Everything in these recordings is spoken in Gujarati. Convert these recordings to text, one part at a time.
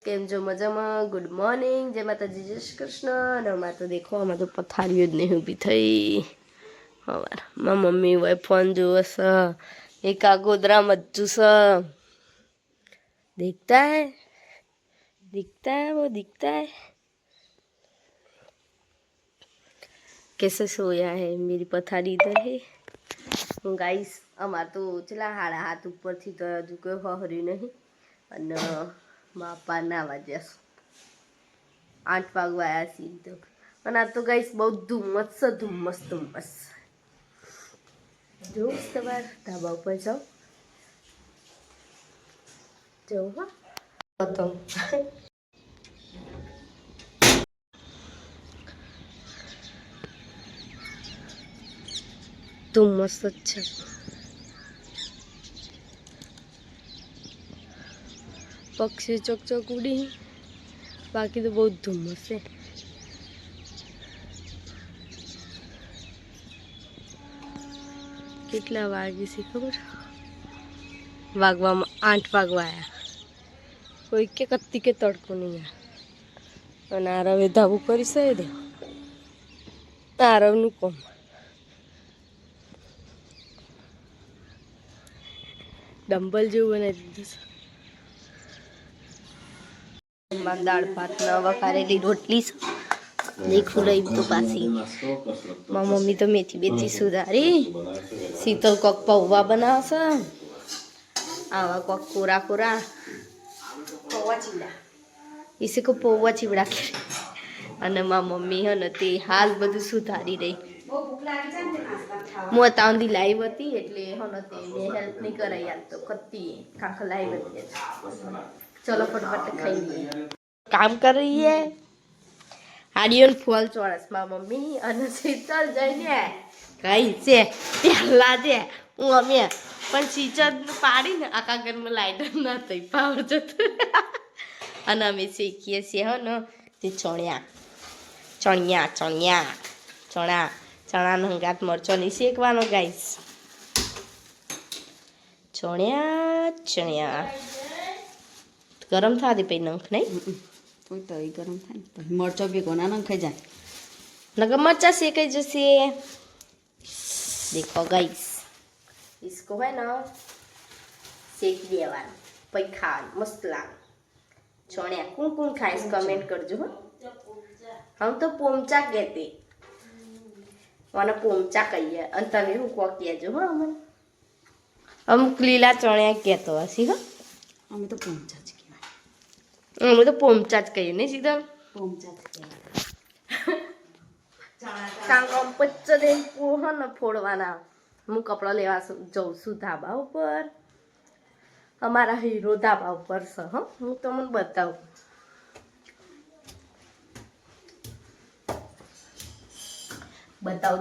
કેમ જો મજામાં? ગુડ મોર્નિંગ, જય માતાજી, જય શ્રી કૃષ્ણ. અને અમારે તો દેખો, અમારે તો પથારીઓ જ નહીં ઊભી થઈ. હવાર મારી મમ્મી હોય ફોન જોવે છે, એક આ ગોદરા મચ્ચું છે. दिखता है दिखता है वो दिखता है कैसे सोया है मेरी पथारी इधर है. गाइस અમાર તો ચલા 7:30 ઉપરથી તો હજુ કોઈ હરી નહીં. અને બાપા ના વાગ્યા 8 વાગવા આવ્યા છીએ તો. અને આ તો ગાઈસ બહુ ધુમ્મસ છે, ધુમ્મસ. જો તમારે ધાબા ઉપર જાઓ પતંગ ધુમ્મસ જ છે. પક્ષી ચોક ઉડી, બાકી તો બહુ ધુમ્મસ છે. કેટલા વાગે છે ખબર? વાગવામાં 8 વાગવા આવ્યા. કોઈ કે કત્તી કે તડકો નહીં આ. અને આરવે ધાબું કરી છે દે આરવનું કોમ. ડમ્બલ જેવું બનાવી દીધું છે. દાળ ભાત વઘારેલી રોટલી દેખું રહી તો પાછી મારી મમ્મી તો મેથી બેથી સુધારી. શીતલ કોક પૌવા બનાવશે, આવા કોક કોરા પૌવા ચીવડા, इसे को पौवा चिवड़ा के. અને મારી મમ્મી હે ને તે હાલ બધું સુધારી રહી. હું તાંદી લાઈવ હતી એટલે હે ને તે મેં હેલ્પ નહીં કરાઈ. યાર તો કત્તી કાંખ લાઈવ હતી. ચલો ફટાફટ ખાઈ લઈએ. કામ કરી રહી હે હાડીઓન ફોલ ચોરસ મારી મમ્મી. અને શીતલ જઈને કઈ છે પહેલા છે હું અમે પણ શીચર પાડીને આખા ઘરમાં લાઈટર ના થઈ પાવર જતો. અને અમે શીખીએ છીએ હો ને તે ચણાનો હંગાત મરચો નહીં શેકવાનો ગાઈસ. ચણ્યા ગરમ થવા દે પછી નંખ નહીં કોઈ તો ગરમ થાય પછી મરચો ભેગો ના નંખાઈ જાય નગર મરચા શેકાઈ જશે. દેખો ગાઈસ इसको है ना सेक देवाना પછી ખાવાનું મસ્ત લાગે. चणिया कौन खाए कमेंट करजो. हम तो पोमचा कहते મને પોમચા કહીએ અને તમે શું કહો કહેજો. હો અમુક લીલા ચણિયા કહેતો હશે. હો અમે તો પોમચા જ કહેવાય. અમે તો પોમચા જ કહીએ નહીં સીધા પોમચા જ કહેવાય. કાંગમ પચ્ચ દે હો ને ફોડવાના. હું કપડાં લેવા જઉં છું ધાબા ઉપર. અમારા હીરો ધાબા ઉપર છે. હો હું તમને બતાવું.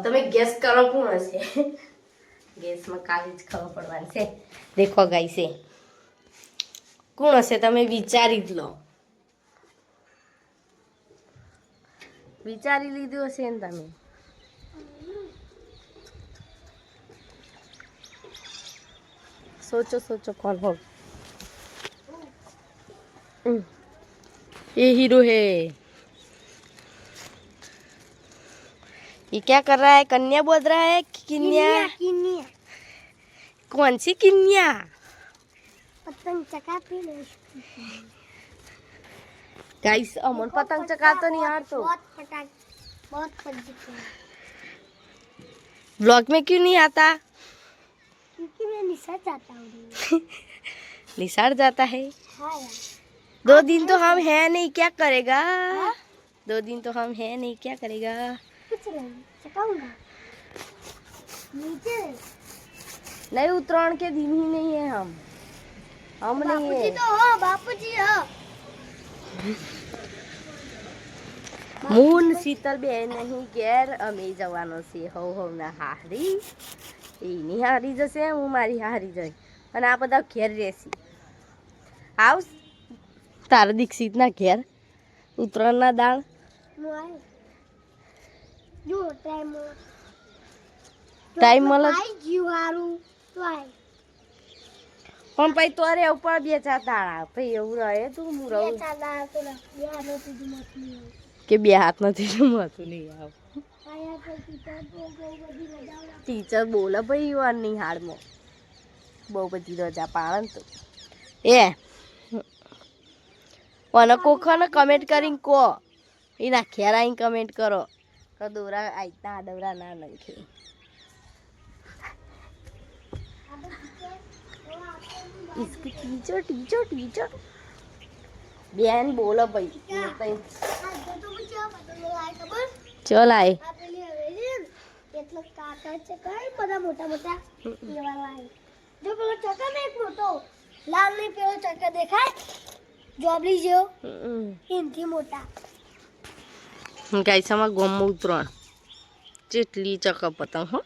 તમે ગેસ કરો કોણ હશે. ગેસમાં કાલી જ ખબર પડવાની છે. દેખો ગાઈ છે કોણ હશે તમે વિચારી જ લો. વિચારી લીધું હશે ને તમે. सोचो कौन हो. ये हीरो है. ये क्या कर रहा है? कन्या बोल रहा है कि किन्या? कौन सी किन्या? पतंग चकाती नहीं. गाइस अमन पतंग चकाता नहीं यार. तो बहुत ब्लॉग में क्यों नहीं आता? क्योंकि मैं निसार जाता हूँ. निसार जाता है. हाँ यार. 2 दिन तो हम है नहीं, क्या करेगा? 2 दिन तो हम है नहीं, क्या करेगा? कुछ नहीं चकाऊंगा नीचे. नहीं उतराण के दिन ही नहीं है हम नहीं है. तो हो बापूजी हो. મૂન શીતલ બેન નહીં ઘેર અમે જવાનો છે. હવ ના હારી એની હારી જશે, હું મારી હારી જઈ અને આ બધા ઘેર રહેશે. આવ તારા દીક્ષિતના ઘેર ઉત્તરાયણના દાળ. જો ટાઈમ મળે જીવ હારું તો આય પણ પછી તો રહેવું પડે 2-4 દાડા પછી એવું રહે તું હું બે રહું ચાર દાડા તો બે હાથો સુધી મત નહીં કે 2 હાથ નથી રમતું નહીં આવ આયા તો ટીચર બહુ બધી રજાઓ રાખે. ટીચર બોલે ભાઈ વારની હાડમાં બહુ બધી રજા પાડે ને તો અને કોખને કમેન્ટ કરીને કહો એના ઘેર આવીને કમેન્ટ કરો તો દોરા આઈતા આડવરા ના નાખે इसकी टीचर टीचर टीचर બેન બોલો ભાઈ આ તો પછી આ બધું લાય ખબર ચલ આય આ પેલી હવેલી ને એટલો કાકા છે કઈ બધા મોટા મોટા એવા લાય જો પેલો ચકા ને એક મોટો લાલ ને પેલો ચકા દેખાય જોબલી જેવો એનથી મોટા ગાઈસામાં ગોમમાં ઉતરણ જેટલી ચક પતંગ હો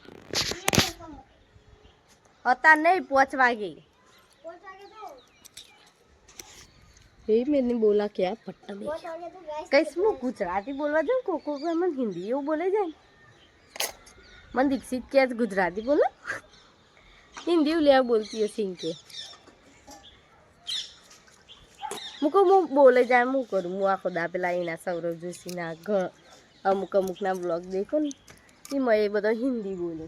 હતા નહીં 5 વાગે એ મેને બોલા क्या पट्टा दे कैसे मैं गुजराती बोलवा जाऊँ कोको को मन हिंदी એવું બોલે જાય मन दीक्षित क्या गुजराती बोलो हिंदी ले बोलती है सिंह के मुको હું બોલે જાય હું કરું હું આખો દા પેલા એના સૌરભ જોશીના અમુકના બ્લોગ દેખો ને એમાં એ બધો હિન્દી બોલે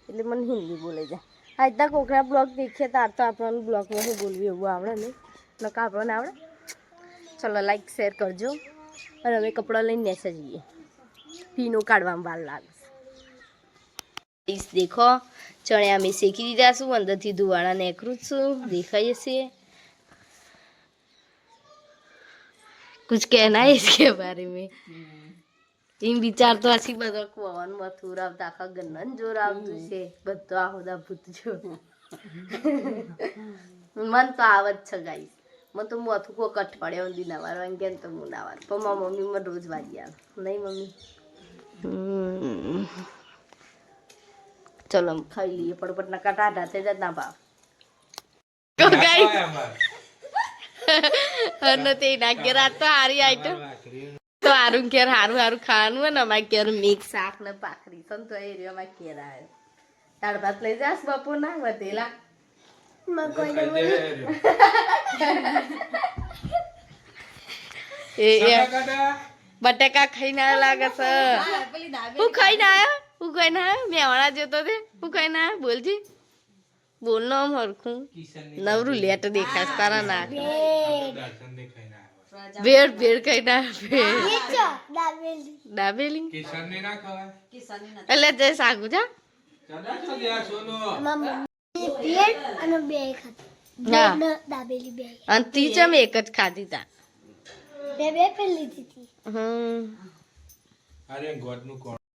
એટલે મને હિન્દી બોલે જાય આજના કોકના બ્લોગ દેખીએ તાર તો આપણને બ્લોગમાં શું બોલવું એવું આવડે નહીં નકા આપણને આવડે ચલો લાઈક શેર કરજો અને અમે કપડાં લઈને નેસે જઈએ પીનો કાઢવામાં વાર લાગે દેખો ચણ્યા અમે શેકી દીધા છું અંદરથી ધુવાણા નેકરું છું દેખાય છે कुछ कहना है इसके बारे में इन विचार तो ऐसी बदल कौन मथुरा दाखा गन्नन जोर आवતું છે બધો આહોદા ભૂત જો મન તો આવત છે ગાઈસ મન તો મોથું કો કઠવાડ્યા ઉંદી ના વારવા કેમ તો હું ના વાર પણ મારી મમ્મી મને રોજ વારી આવે નહીં મમ્મી ચલો ખાઈ લઈએ ફટફટ ના કટાટા તે જ ના ભાવ તો ગાઈસ અને તે ના ઘેર આ તો હારી આઈટમ તો હારું ઘેર હારું હારું ખાવાનું હોય ને અમારે ઘેર મિક્સ શાક ને ભાખરી છે ને તો એ રહ્યો અમારે ઘેર આવ્યો દાળ ભાત લઈ જાસ બપોર ના વધેલા એ બટેકા ખાઈને આવ્યો લાગે છે હું ખાઈને આવ્યો મેવાણા જતો તે હું ખાઈને આવ્યો બોલજી બોલ નો હરખું નવરું લેટ દેખાય તારા ના ભેળ ભેળ કઈ ના દાબેલી એટલે જય સાગુ જા અને તીચે મેં એક જ ખાધી તા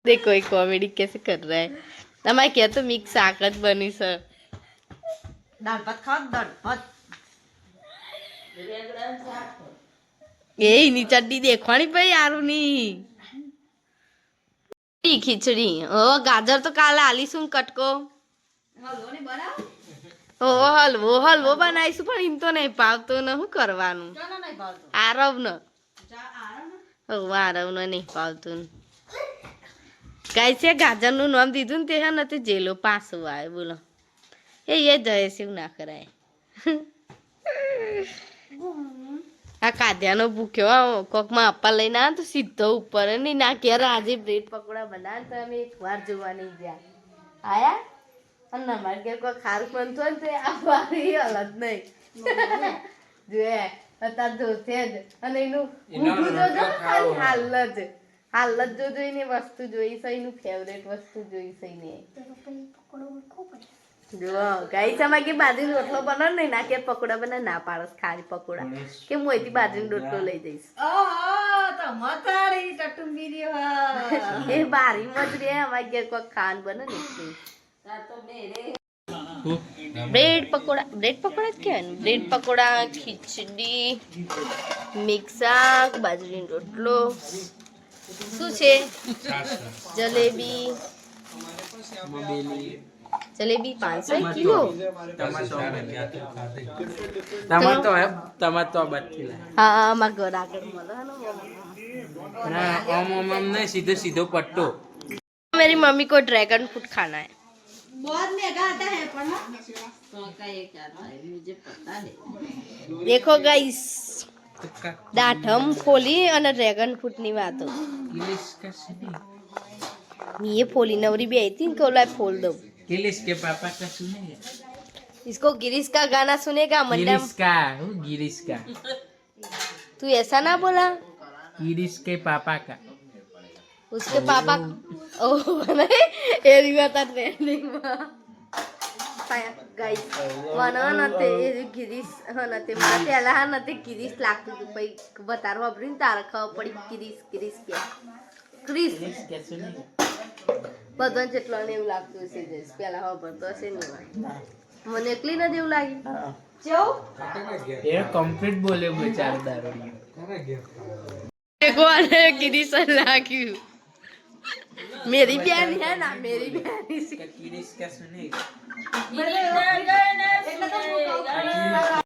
देखो ये कॉमेडी कैसे कर रहा है हमारे क्या तो मिक्स शाक જ બની છે દાળ ભાત ખાવ દાળ ભાત એ ની ચડ્ડી દેખવાની ભાઈ યારું ની ખીચડી ઓ ગાજર તો કાલે આલીશું કટકો ઓ હલવો બનાવીશું પણ એમ તો નહીં ભાવતો ને શું કરવાનું આરવ ને આરવ ને નહીં ભાવતું કઈ છે ગાજર નું નામ દીધું ને તે હે ને તે જેલો પાછું આવે બોલો એ જય શિવ ના કરાય આ કાદ્યાનો ભૂખ્યો કોકમાં અપ્પા લઈને આવે તો સીધો ઉપર નહીં ના ઘેર આજે બ્રેડ પકોડા બનાવે તો અમે એક વાર જોવા નહીં ગયા આયા અને અમારે ઘેર કોઈ ખારું બનતું હોય ને તો આ વારી હાલત નહીં જોયે અત્યારે જોશે જ અને એનું ઊંધું જોજો ખાલી હાલત જોજો એની વસ્તુ જોઈ છે એનું ફેવરેટ વસ્તુ જોઈ છે ને જો ગાઈસ અમાર કે બાજરીનો રોટલો બનાવ નહીં ના કે પકોડા બના ના પાડસ ખાલી પકોડા કે મોઈથી બાજરીનો રોટલો લઈ જઈશ તો મતારી ટટુંબી રે એ બારી મજરે અમાર કે કોઈ ખાન બને ને તો મેરે બ્રેડ પકોડા જ કહેવાય ને બ્રેડ પકોડા ખીચડી મિક્સ શાક બાજરીનો રોટલો શું છે જલેબી 500 કિલો હા મારા ઘર આગળ સીધો સીધो पट्टो मेरी मम्मी को ड्रैगन फ्रूट खाना है बहुत महंगा आता है पर तो का ये क्या था मुझे पता है દેખો ગાઈસ દાઢમ ફોલી અને ડ્રેગન ફ્રૂટની વાતો ये फोली नवरी भी आई थी इनको बोला फोल दो गिरीश के पापा का सुनेगा इसको गिरीश का गाना सुनेगा मंडा गिरीश का तू ऐसा ना बोला गिरीश के पापा का उसके पापा ओह नहीं एरी बता ट्रेनिंग में गाइस वना नते गिरीश नते मला त्याला नते गिरीश लागतो तू पै बता वापरीन तार खाव पडी गिरीश गिरीश के क्रिस क्या सुनेगा બધાને જેટલો ને એવું લાગતું હશે દેશ પેલા વાપરતો હશે ને મને એકલી નથી એવું લાગી ये कंप्लीट बोले बेचारे दारू देखो अरे गिरीश लागी मेरी बहन है ना मेरी बहन गिरीश का सुनेगा